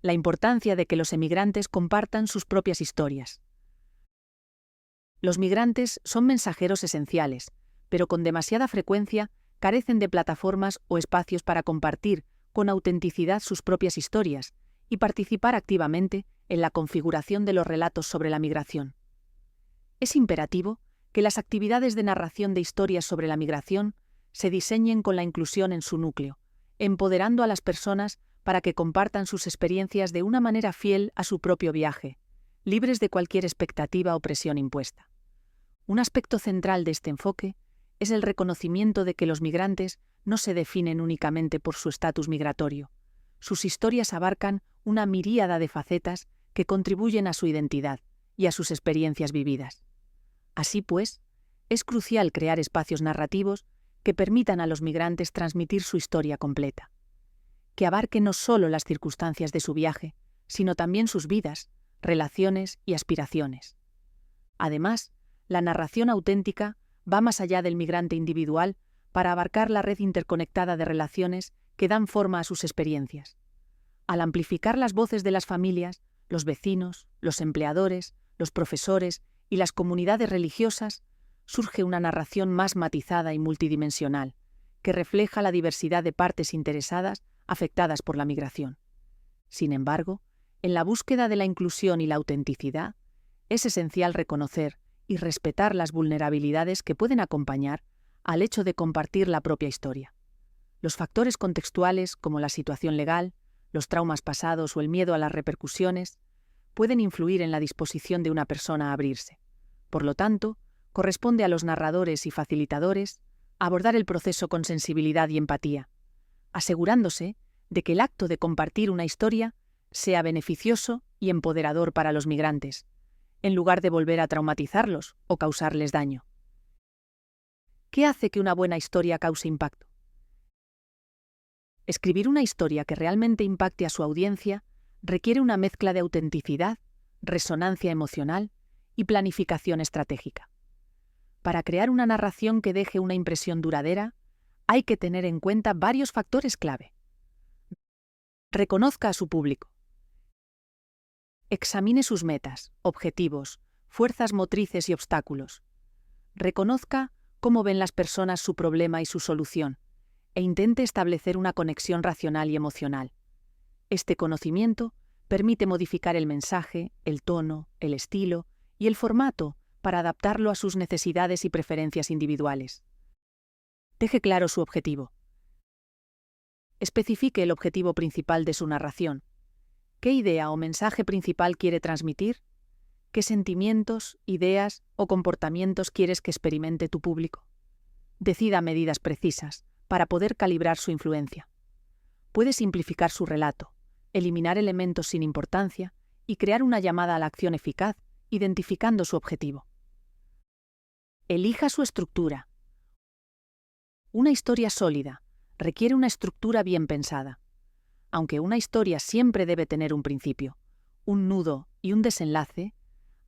la importancia de que los emigrantes compartan sus propias historias. Los migrantes son mensajeros esenciales, pero con demasiada frecuencia carecen de plataformas o espacios para compartir con autenticidad sus propias historias y participar activamente en la configuración de los relatos sobre la migración. Es imperativo que las actividades de narración de historias sobre la migración se diseñen con la inclusión en su núcleo, empoderando a las personas para que compartan sus experiencias de una manera fiel a su propio viaje, libres de cualquier expectativa o presión impuesta. Un aspecto central de este enfoque es el reconocimiento de que los migrantes no se definen únicamente por su estatus migratorio. Sus historias abarcan una miríada de facetas que contribuyen a su identidad y a sus experiencias vividas. Así pues, es crucial crear espacios narrativos que permitan a los migrantes transmitir su historia completa, que abarque no solo las circunstancias de su viaje, sino también sus vidas, relaciones y aspiraciones. Además, la narración auténtica va más allá del migrante individual para abarcar la red interconectada de relaciones que dan forma a sus experiencias. Al amplificar las voces de las familias, los vecinos, los empleadores, los profesores y las comunidades religiosas, surge una narración más matizada y multidimensional, que refleja la diversidad de partes interesadas afectadas por la migración. Sin embargo, en la búsqueda de la inclusión y la autenticidad, es esencial reconocer y respetar las vulnerabilidades que pueden acompañar al hecho de compartir la propia historia. Los factores contextuales, como la situación legal, los traumas pasados o el miedo a las repercusiones, pueden influir en la disposición de una persona a abrirse. Por lo tanto, corresponde a los narradores y facilitadores abordar el proceso con sensibilidad y empatía, asegurándose de que el acto de compartir una historia sea beneficioso y empoderador para los migrantes, en lugar de volver a traumatizarlos o causarles daño. ¿Qué hace que una buena historia cause impacto? Escribir una historia que realmente impacte a su audiencia requiere una mezcla de autenticidad, resonancia emocional y planificación estratégica. Para crear una narración que deje una impresión duradera, hay que tener en cuenta varios factores clave. Reconozca a su público. Examine sus metas, objetivos, fuerzas motrices y obstáculos. Reconozca cómo ven las personas su problema y su solución, e intente establecer una conexión racional y emocional. Este conocimiento permite modificar el mensaje, el tono, el estilo y el formato para adaptarlo a sus necesidades y preferencias individuales. Deje claro su objetivo. Especifique el objetivo principal de su narración. ¿Qué idea o mensaje principal quiere transmitir? ¿Qué sentimientos, ideas o comportamientos quieres que experimente tu público? Decida medidas precisas para poder calibrar su influencia. Puede simplificar su relato, eliminar elementos sin importancia y crear una llamada a la acción eficaz, identificando su objetivo. Elija su estructura. Una historia sólida requiere una estructura bien pensada. Aunque una historia siempre debe tener un principio, un nudo y un desenlace,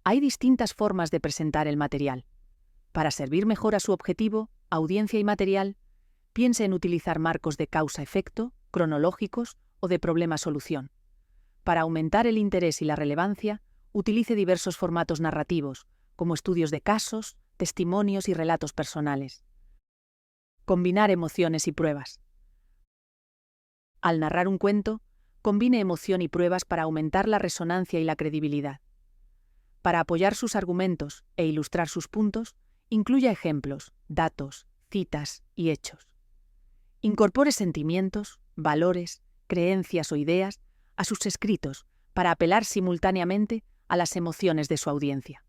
hay distintas formas de presentar el material. Para servir mejor a su objetivo, audiencia y material, piense en utilizar marcos de causa-efecto, cronológicos o de problema-solución. Para aumentar el interés y la relevancia, utilice diversos formatos narrativos, como estudios de casos, testimonios y relatos personales. Combinar emociones y pruebas. Al narrar un cuento, combine emoción y pruebas para aumentar la resonancia y la credibilidad. Para apoyar sus argumentos e ilustrar sus puntos, incluya ejemplos, datos, citas y hechos. Incorpore sentimientos, valores, creencias o ideas a sus escritos para apelar simultáneamente a las emociones de su audiencia.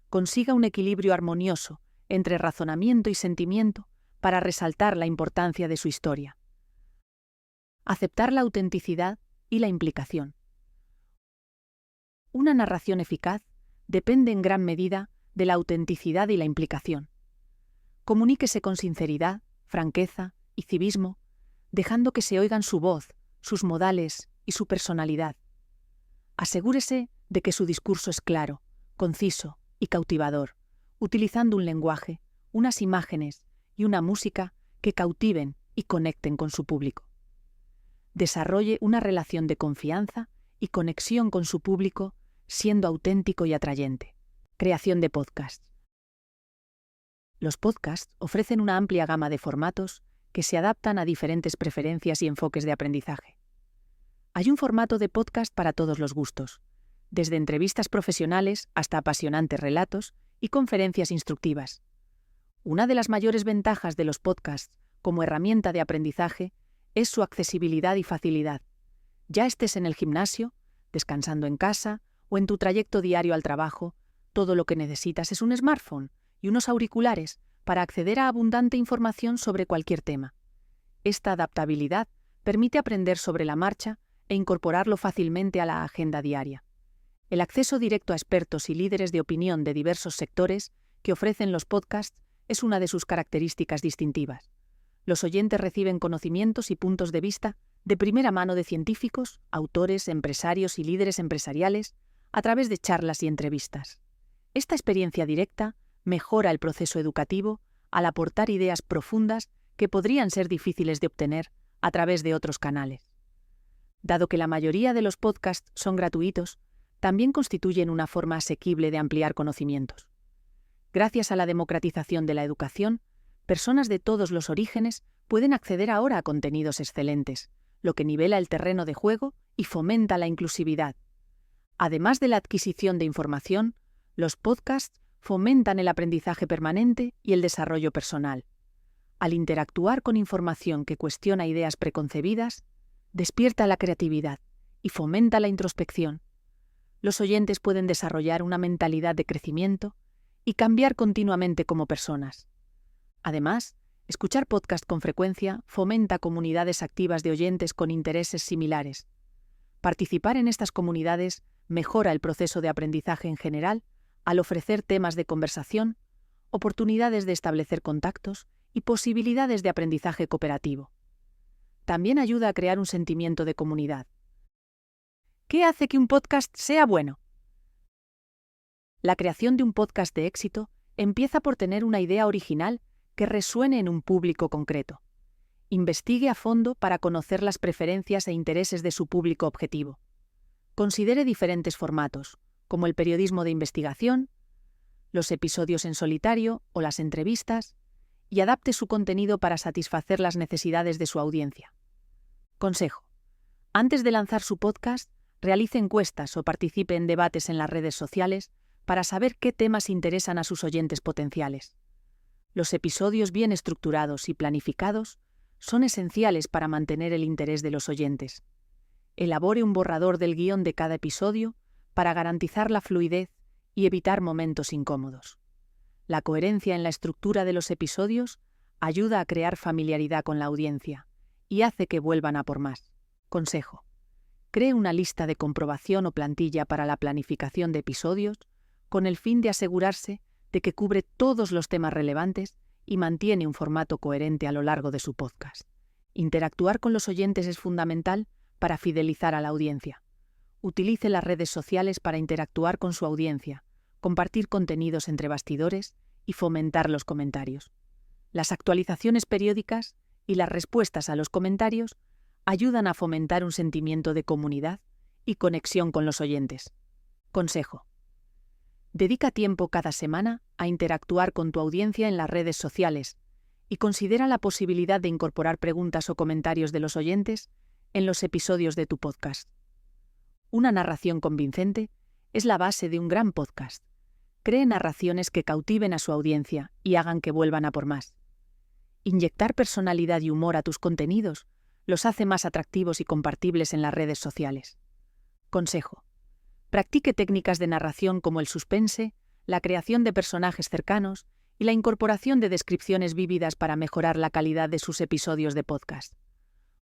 Consiga un equilibrio armonioso entre razonamiento y sentimiento para resaltar la importancia de su historia. Aceptar la autenticidad y la implicación. Una narración eficaz depende en gran medida de la autenticidad y la implicación. Comuníquese con sinceridad, franqueza y civismo, dejando que se oigan su voz, sus modales y su personalidad. Asegúrese de que su discurso es claro, conciso y cautivador, utilizando un lenguaje, unas imágenes y una música que cautiven y conecten con su público. Desarrolle una relación de confianza y conexión con su público, siendo auténtico y atrayente. Creación de podcasts. Los podcasts ofrecen una amplia gama de formatos que se adaptan a diferentes preferencias y enfoques de aprendizaje. Hay un formato de podcast para todos los gustos, desde entrevistas profesionales hasta apasionantes relatos y conferencias instructivas. Una de las mayores ventajas de los podcasts como herramienta de aprendizaje es su accesibilidad y facilidad. Ya estés en el gimnasio, descansando en casa o en tu trayecto diario al trabajo, todo lo que necesitas es un smartphone y unos auriculares para acceder a abundante información sobre cualquier tema. Esta adaptabilidad permite aprender sobre la marcha e incorporarlo fácilmente a la agenda diaria. El acceso directo a expertos y líderes de opinión de diversos sectores que ofrecen los podcasts es una de sus características distintivas. Los oyentes reciben conocimientos y puntos de vista de primera mano de científicos, autores, empresarios y líderes empresariales a través de charlas y entrevistas. Esta experiencia directa mejora el proceso educativo al aportar ideas profundas que podrían ser difíciles de obtener a través de otros canales. Dado que la mayoría de los podcasts son gratuitos, también constituyen una forma asequible de ampliar conocimientos. Gracias a la democratización de la educación, personas de todos los orígenes pueden acceder ahora a contenidos excelentes, lo que nivela el terreno de juego y fomenta la inclusividad. Además de la adquisición de información, los podcasts fomentan el aprendizaje permanente y el desarrollo personal. Al interactuar con información que cuestiona ideas preconcebidas, despierta la creatividad y fomenta la introspección. Los oyentes pueden desarrollar una mentalidad de crecimiento y cambiar continuamente como personas. Además, escuchar podcast con frecuencia fomenta comunidades activas de oyentes con intereses similares. Participar en estas comunidades mejora el proceso de aprendizaje en general al ofrecer temas de conversación, oportunidades de establecer contactos y posibilidades de aprendizaje cooperativo. También ayuda a crear un sentimiento de comunidad. ¿Qué hace que un podcast sea bueno? La creación de un podcast de éxito empieza por tener una idea original que resuene en un público concreto. Investigue a fondo para conocer las preferencias e intereses de su público objetivo. Considere diferentes formatos, como el periodismo de investigación, los episodios en solitario o las entrevistas, y adapte su contenido para satisfacer las necesidades de su audiencia. Consejo: antes de lanzar su podcast, realice encuestas o participe en debates en las redes sociales para saber qué temas interesan a sus oyentes potenciales. Los episodios bien estructurados y planificados son esenciales para mantener el interés de los oyentes. Elabore un borrador del guión de cada episodio para garantizar la fluidez y evitar momentos incómodos. La coherencia en la estructura de los episodios ayuda a crear familiaridad con la audiencia y hace que vuelvan a por más. Consejo: cree una lista de comprobación o plantilla para la planificación de episodios con el fin de asegurarse de que cubre todos los temas relevantes y mantiene un formato coherente a lo largo de su podcast. Interactuar con los oyentes es fundamental para fidelizar a la audiencia. Utilice las redes sociales para interactuar con su audiencia, compartir contenidos entre bastidores y fomentar los comentarios. Las actualizaciones periódicas y las respuestas a los comentarios ayudan a fomentar un sentimiento de comunidad y conexión con los oyentes. Consejo: dedica tiempo cada semana a interactuar con tu audiencia en las redes sociales y considera la posibilidad de incorporar preguntas o comentarios de los oyentes en los episodios de tu podcast. Una narración convincente es la base de un gran podcast. Cree narraciones que cautiven a su audiencia y hagan que vuelvan a por más. Inyectar personalidad y humor a tus contenidos los hace más atractivos y compartibles en las redes sociales. Consejo: practique técnicas de narración como el suspense, la creación de personajes cercanos y la incorporación de descripciones vívidas para mejorar la calidad de sus episodios de podcast.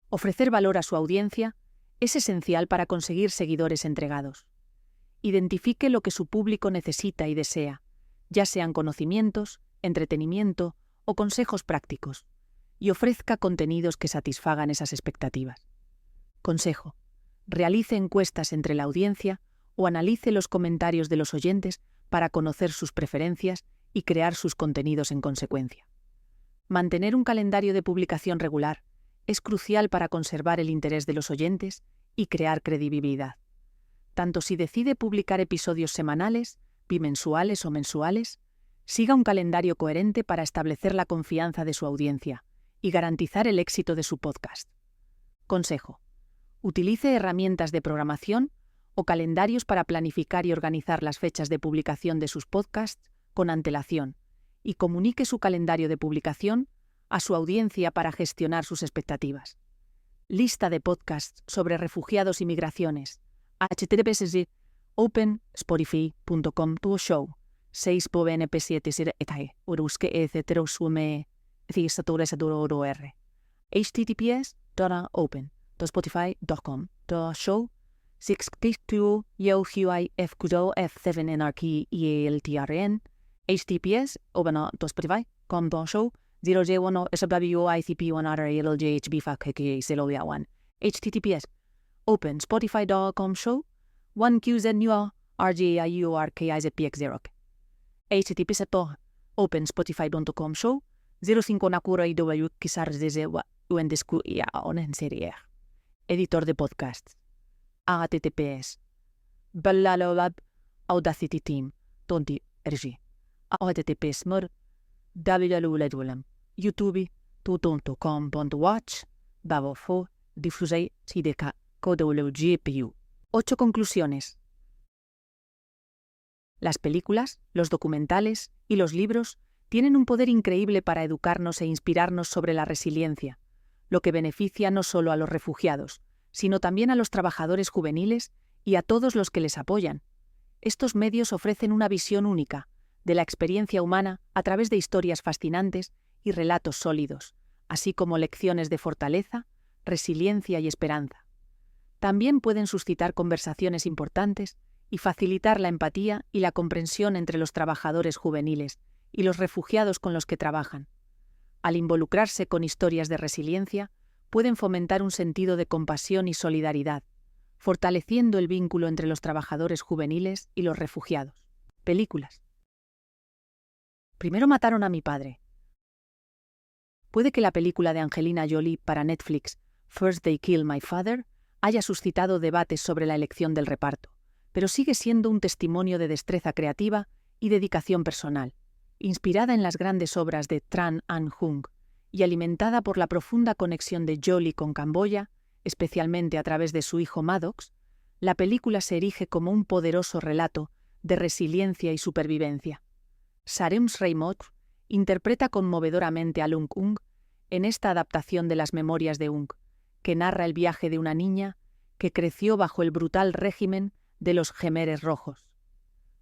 Ofrecer valor a su audiencia es esencial para conseguir seguidores entregados. Identifique lo que su público necesita y desea, ya sean conocimientos, entretenimiento o consejos prácticos, y ofrezca contenidos que satisfagan esas expectativas. Consejo: realice encuestas entre la audiencia o analice los comentarios de los oyentes para conocer sus preferencias y crear sus contenidos en consecuencia. Mantener un calendario de publicación regular es crucial para conservar el interés de los oyentes y crear credibilidad. tanto si decide publicar episodios semanales, bimensuales o mensuales, siga un calendario coherente para establecer la confianza de su audiencia y garantizar el éxito de su podcast. Consejo: utilice herramientas de programación o calendarios para planificar y organizar las fechas de publicación de sus podcasts con antelación y comunique su calendario de publicación a su audiencia para gestionar sus expectativas. Lista de podcasts sobre refugiados y migraciones. https://open.spotify.com/show 6.np7 etae uruske etcéterosume r https://open.spotify.com/show 6.2 yohui f7 nrk eltrn https://open.spotify.com/show 0j1 swicp1 https://open.spotify.com/show 1qznu rgiurkizpx0 https://open.spotify.com/show 05 nakura iw serie. Editor de podcasts. https ballalolab Audacity Team tonti rg https www YouTube tuton.com.watch babofo diffusei sideka codewgpu. 8 conclusiones. Las películas, los documentales y los libros tienen un poder increíble para educarnos e inspirarnos sobre la resiliencia, lo que beneficia no solo a los refugiados, sino también a los trabajadores juveniles y a todos los que les apoyan. Estos medios ofrecen una visión única de la experiencia humana a través de historias fascinantes y relatos sólidos, así como lecciones de fortaleza, resiliencia y esperanza. También pueden suscitar conversaciones importantes y facilitar la empatía y la comprensión entre los trabajadores juveniles y los refugiados con los que trabajan. Al involucrarse con historias de resiliencia, pueden fomentar un sentido de compasión y solidaridad, fortaleciendo el vínculo entre los trabajadores juveniles y los refugiados. Películas. Primero mataron a mi padre. Puede que la película de Angelina Jolie para Netflix, First They Killed My Father, haya suscitado debates sobre la elección del reparto, pero sigue siendo un testimonio de destreza creativa y dedicación personal, inspirada en las grandes obras de Tran Anh Hung y alimentada por la profunda conexión de Jolie con Camboya, especialmente a través de su hijo Maddox. La película se erige como un poderoso relato de resiliencia y supervivencia. Sareums Reimot interpreta conmovedoramente a Lung Ung en esta adaptación de las memorias de Ung, que narra el viaje de una niña que creció bajo el brutal régimen de los Khmeres Rojos.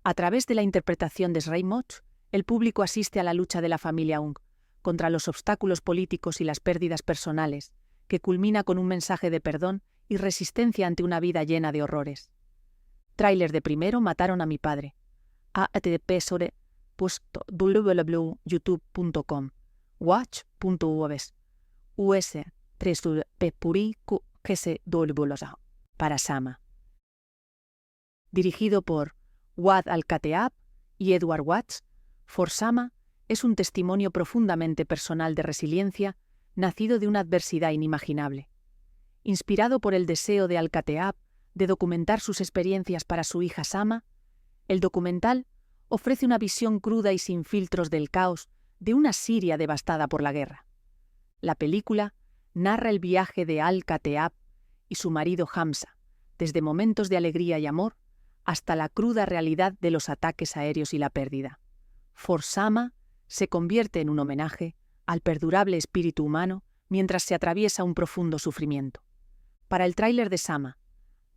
A través de la interpretación de Reimot, el público asiste a la lucha de la familia Ung contra los obstáculos políticos y las pérdidas personales, que culmina con un mensaje de perdón y resistencia ante una vida llena de horrores. Tráiler de Primero mataron a mi padre. https://www.youtube.com watch.us us 3p puriku para Sama. Dirigido por Wad Al-Kateab y Edward Watts, For Sama es un testimonio profundamente personal de resiliencia, nacido de una adversidad inimaginable. Inspirado por el deseo de Al-Kateab de documentar sus experiencias para su hija Sama, el documental ofrece una visión cruda y sin filtros del caos de una Siria devastada por la guerra. La película narra el viaje de Al-Kateab y su marido Hamza, desde momentos de alegría y amor hasta la cruda realidad de los ataques aéreos y la pérdida. For Sama se convierte en un homenaje al perdurable espíritu humano mientras se atraviesa un profundo sufrimiento. Para el tráiler de Sama,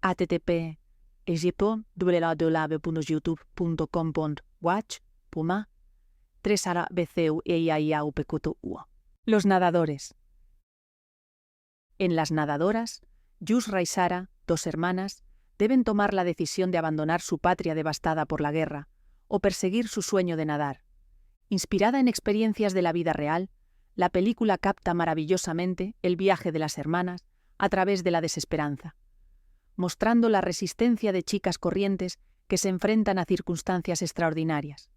http://www.youtube.com/watch 3 Los nadadores. En Las nadadoras, Yusra y Sara, dos hermanas, deben tomar la decisión de abandonar su patria devastada por la guerra o perseguir su sueño de nadar. Inspirada en experiencias de la vida real, la película capta maravillosamente el viaje de las hermanas a través de la desesperanza, mostrando la resistencia de chicas corrientes que se enfrentan a circunstancias extraordinarias.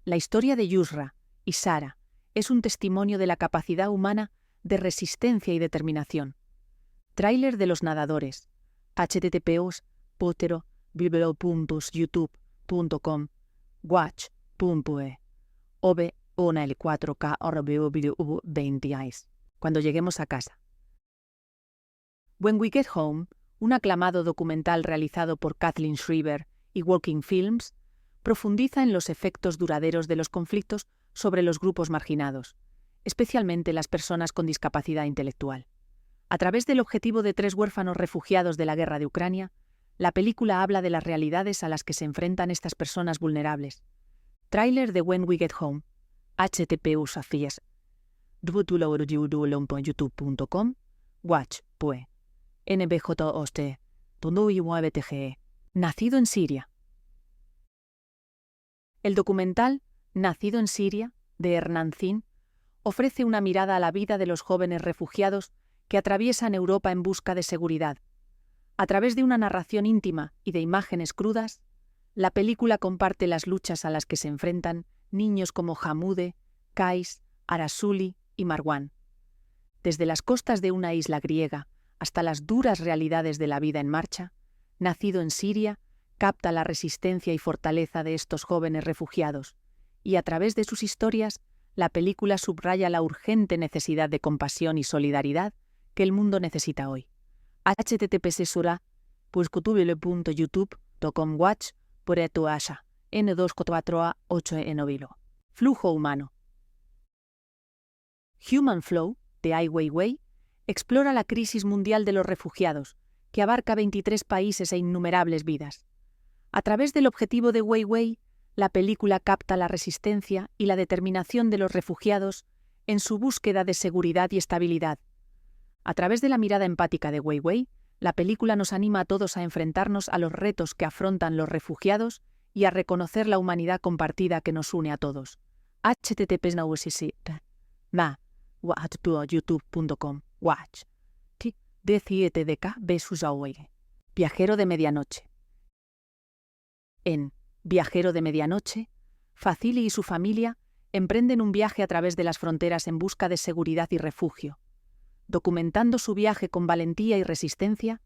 La historia de Yusra y Sara es un testimonio de la capacidad humana de resistencia y determinación. Tráiler de Los nadadores. https:// www.youtube.com/watch.e ove una el 4K o 20 eyes cuando lleguemos a casa. When We Get Home, un aclamado documental realizado por Kathleen Schreiber y Walking Films, profundiza en los efectos duraderos de los conflictos sobre los grupos marginados, especialmente las personas con discapacidad intelectual. A través del objetivo de 3 huérfanos refugiados de la guerra de Ucrania, la película habla de las realidades a las que se enfrentan estas personas vulnerables. Tráiler de When We Get Home. http:// www.youtube.com watch.e NBJOST TONDUIWABTGE. Nacido en Siria. El documental Nacido en Siria, de Hernán Zin, ofrece una mirada a la vida de los jóvenes refugiados que atraviesan Europa en busca de seguridad. A través de una narración íntima y de imágenes crudas, la película comparte las luchas a las que se enfrentan niños como Hamude, Kais, Arasuli y Marwan. Desde las costas de una isla griega hasta las duras realidades de la vida en marcha, Nacido en Siria capta la resistencia y fortaleza de estos jóvenes refugiados, y a través de sus historias, la película subraya la urgente necesidad de compasión y solidaridad que el mundo necesita hoy. http://youtube.com watch por etuasha n248 enovilo. Flujo humano. Human Flow, de Ai Weiwei, explora la crisis mundial de los refugiados, que abarca 23 países e innumerables vidas. A través del objetivo de Weiwei, la película capta la resistencia y la determinación de los refugiados en su búsqueda de seguridad y estabilidad. A través de la mirada empática de Weiwei, la película nos anima a todos a enfrentarnos a los retos que afrontan los refugiados y a reconocer la humanidad compartida que nos une a todos. http://youtube.com watch. D7DK Besusaoye. Viajero de medianoche. En Viajero de medianoche, Facili y su familia emprenden un viaje a través de las fronteras en busca de seguridad y refugio. Documentando su viaje con valentía y resistencia,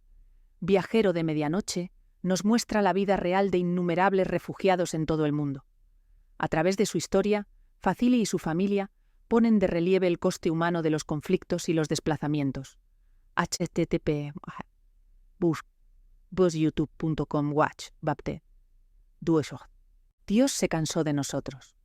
Viajero de medianoche nos muestra la vida real de innumerables refugiados en todo el mundo. A través de su historia, Facili y su familia ponen de relieve el coste humano de los conflictos y los desplazamientos. http://youtube.com watch bapte. Dios se cansó de nosotros.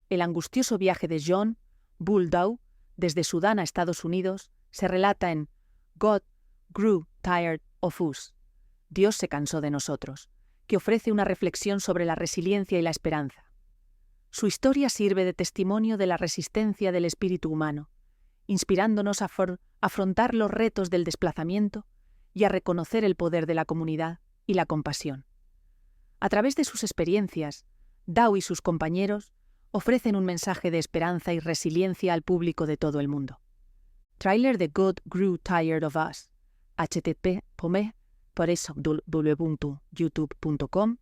El angustioso viaje de John Bull Dow desde Sudán a Estados Unidos se relata en God Grew Tired of Us. Dios se cansó de nosotros, que ofrece una reflexión sobre la resiliencia y la esperanza. Su historia sirve de testimonio de la resistencia del espíritu humano, inspirándonos a afrontar los retos del desplazamiento y a reconocer el poder de la comunidad y la compasión. A través de sus experiencias, Dow y sus compañeros ofrecen un mensaje de esperanza y resiliencia al público de todo el mundo. Tráiler de God Grew Tired of Us. http://www.youtube.com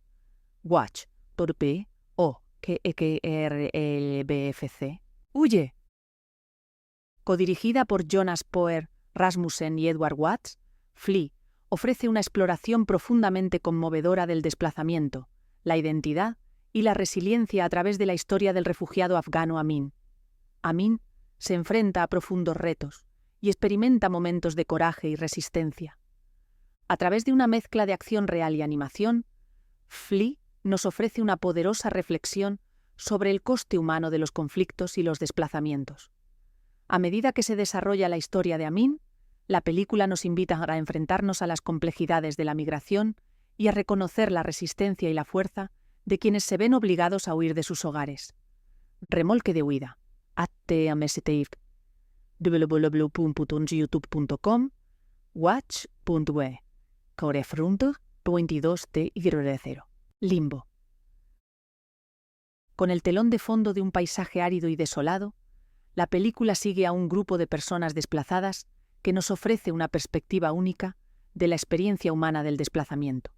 watch.p o KEKRLBFC. ¡Huye! Codirigida por Jonas Poer Rasmussen y Edward Watts, Flee ofrece una exploración profundamente conmovedora del desplazamiento, la identidad y la resiliencia a través de la historia del refugiado afgano Amin. Amin se enfrenta a profundos retos y experimenta momentos de coraje y resistencia. A través de una mezcla de acción real y animación, Flee nos ofrece una poderosa reflexión sobre el coste humano de los conflictos y los desplazamientos. A medida que se desarrolla la historia de Amin, la película nos invita a enfrentarnos a las complejidades de la migración y a reconocer la resistencia y la fuerza de quienes se ven obligados a huir de sus hogares. Remolque de huida. www.youtube.com watch.e Corefront 22T0. Limbo. Con el telón de fondo de un paisaje árido y desolado, la película sigue a un grupo de personas desplazadas que nos ofrece una perspectiva única de la experiencia humana del desplazamiento.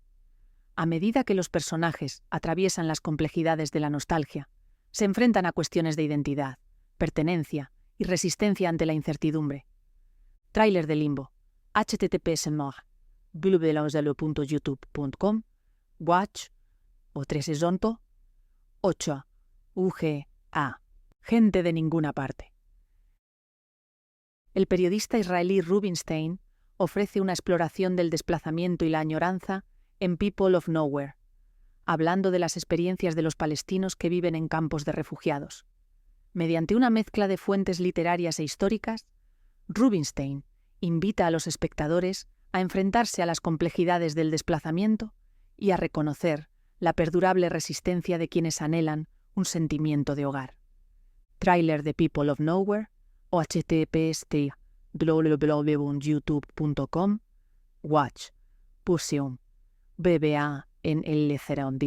A medida que los personajes atraviesan las complejidades de la nostalgia, se enfrentan a cuestiones de identidad, pertenencia y resistencia ante la incertidumbre. Tráiler de Limbo. http:// www.youtube.com, watch, o 3 zonto, 8, UGA, gente de ninguna parte. El periodista israelí Rubinstein ofrece una exploración del desplazamiento y la añoranza en People of Nowhere, hablando de las experiencias de los palestinos que viven en campos de refugiados. Mediante una mezcla de fuentes literarias e históricas, Rubinstein invita a los espectadores a enfrentarse a las complejidades del desplazamiento y a reconocer la perdurable resistencia de quienes anhelan un sentimiento de hogar. Tráiler de People of Nowhere o https://www.youtube.com watch Pusion BBA en el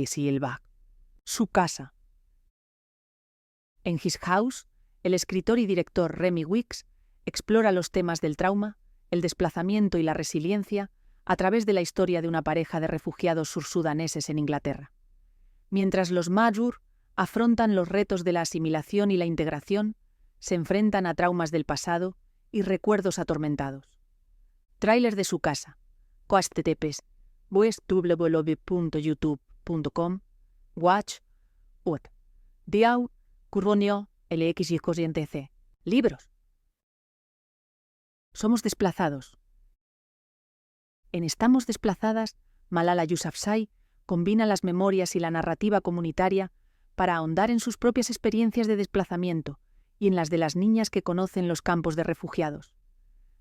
Silva. Su casa. En His House, el escritor y director Remy Weeks explora los temas del trauma, el desplazamiento y la resiliencia a través de la historia de una pareja de refugiados sursudaneses en Inglaterra. Mientras los Majur afrontan los retos de la asimilación y la integración, se enfrentan a traumas del pasado y recuerdos atormentados. Tráiler de su casa. www.youtube.com watch Diau Curronio LX y corriente C. Libros. Somos desplazados. En Estamos desplazadas, Malala Yousafzai combina las memorias y la narrativa comunitaria para ahondar en sus propias experiencias de desplazamiento y en las de las niñas que conocen los campos de refugiados.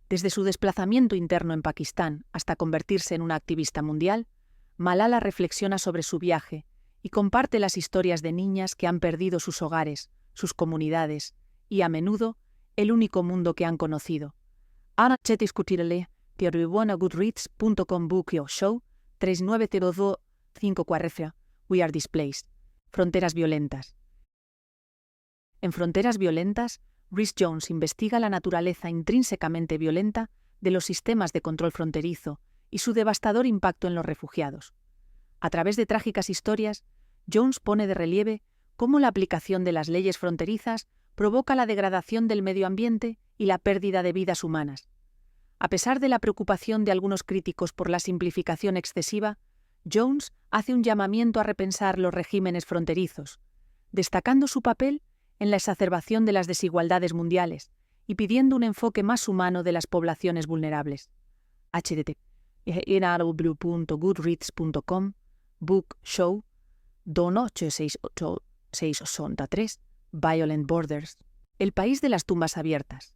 Desde su desplazamiento interno en Pakistán hasta convertirse en una activista mundial, Malala reflexiona sobre su viaje y comparte las historias de niñas que han perdido sus hogares, sus comunidades y, a menudo, el único mundo que han conocido. Ana discutirle goodreads.com book your show 3902-5 We are displaced. Fronteras violentas. En Fronteras violentas, Rhys Jones investiga la naturaleza intrínsecamente violenta de los sistemas de control fronterizo y su devastador impacto en los refugiados. A través de trágicas historias, Jones pone de relieve cómo la aplicación de las leyes fronterizas provoca la degradación del medio ambiente y la pérdida de vidas humanas. A pesar de la preocupación de algunos críticos por la simplificación excesiva, Jones hace un llamamiento a repensar los regímenes fronterizos, destacando su papel en la exacerbación de las desigualdades mundiales y pidiendo un enfoque más humano de las poblaciones vulnerables. http://www.goodreads.com book show 2868683 Violent Borders. El país de las tumbas abiertas.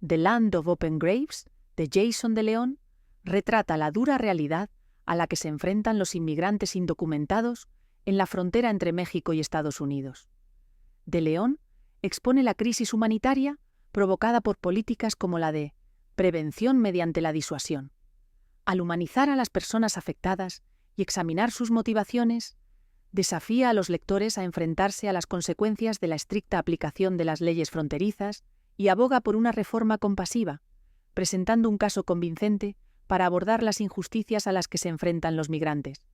The Land of Open Graves, de Jason de León, retrata la dura realidad a la que se enfrentan los inmigrantes indocumentados en la frontera entre México y Estados Unidos. De León expone la crisis humanitaria provocada por políticas como la de prevención mediante la disuasión. Al humanizar a las personas afectadas y examinar sus motivaciones, desafía a los lectores a enfrentarse a las consecuencias de la estricta aplicación de las leyes fronterizas y aboga por una reforma compasiva, presentando un caso convincente para abordar las injusticias a las que se enfrentan los migrantes.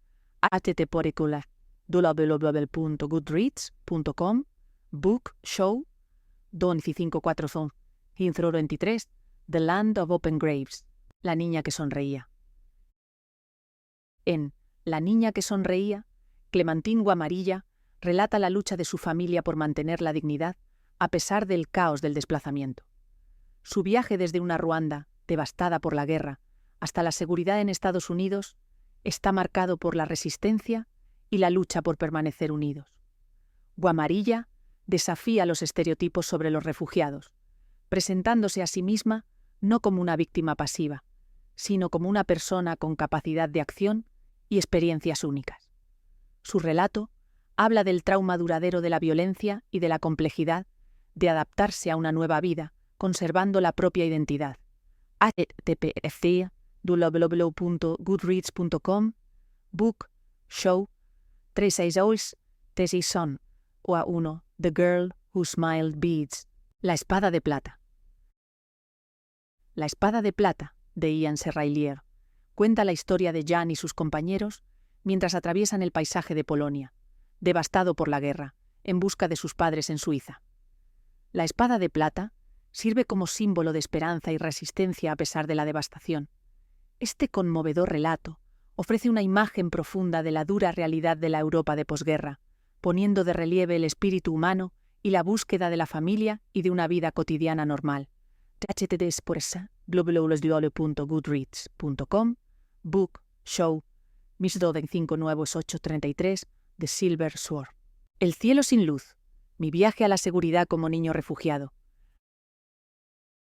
http://www.goodreads.com book show 2543 The Land of Open Graves. La niña que sonreía. En La niña que sonreía, Clementine Guamarilla relata la lucha de su familia por mantener la dignidad a pesar del caos del desplazamiento. Su viaje desde una Ruanda, devastada por la guerra, hasta la seguridad en Estados Unidos, está marcado por la resistencia y la lucha por permanecer unidos. Guamarilla desafía los estereotipos sobre los refugiados, presentándose a sí misma no como una víctima pasiva, sino como una persona con capacidad de acción y experiencias únicas. Su relato habla del trauma duradero de la violencia y de la complejidad de adaptarse a una nueva vida, conservando la propia identidad. http://www.goodreads.com book show 368 son o A1 The Girl Who Smiled Beads. La espada de plata. La espada de plata, de Ian Serraillier, cuenta la historia de Jan y sus compañeros mientras atraviesan el paisaje de Polonia, devastado por la guerra, en busca de sus padres en Suiza. La espada de plata sirve como símbolo de esperanza y resistencia a pesar de la devastación. Este conmovedor relato ofrece una imagen profunda de la dura realidad de la Europa de posguerra, poniendo de relieve el espíritu humano y la búsqueda de la familia y de una vida cotidiana normal. https www.goodreads.com Book, Show, Mis 5 nuevos 833, The Silver Sword. El cielo sin luz. Mi viaje a la seguridad como niño refugiado.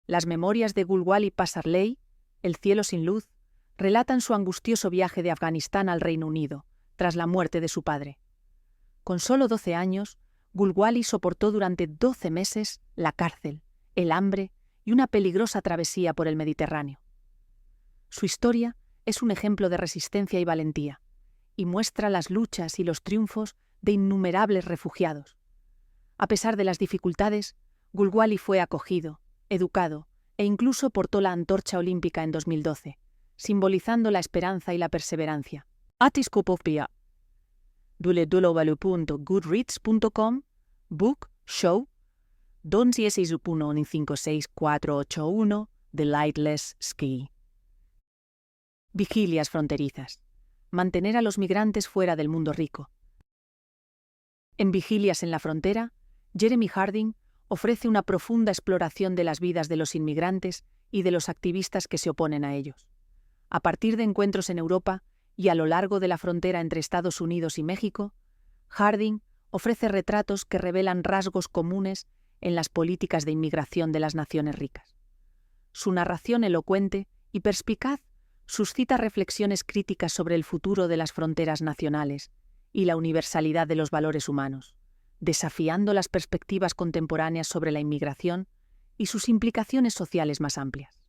Las memorias de Gulwali Pasarley, El cielo sin luz, relatan su angustioso viaje de Afganistán al Reino Unido, tras la muerte de su padre. Con solo 12 años, Gulwali soportó durante 12 meses la cárcel, el hambre y una peligrosa travesía por el Mediterráneo. Su historia es un ejemplo de resistencia y valentía, y muestra las luchas y los triunfos de innumerables refugiados. A pesar de las dificultades, Gulwali fue acogido, educado e incluso portó la antorcha olímpica en 2012, simbolizando la esperanza y la perseverancia. Atiskopopia. www.goodreads.com Book, Show, 216156481, The Lightless Ski. Vigilias fronterizas. Mantener a los migrantes fuera del mundo rico. En Vigilias en la frontera, Jeremy Harding ofrece una profunda exploración de las vidas de los inmigrantes y de los activistas que se oponen a ellos. A partir de encuentros en Europa y a lo largo de la frontera entre Estados Unidos y México, Harding ofrece retratos que revelan rasgos comunes en las políticas de inmigración de las naciones ricas. Su narración elocuente y perspicaz suscita reflexiones críticas sobre el futuro de las fronteras nacionales y la universalidad de los valores humanos, desafiando las perspectivas contemporáneas sobre la inmigración y sus implicaciones sociales más amplias.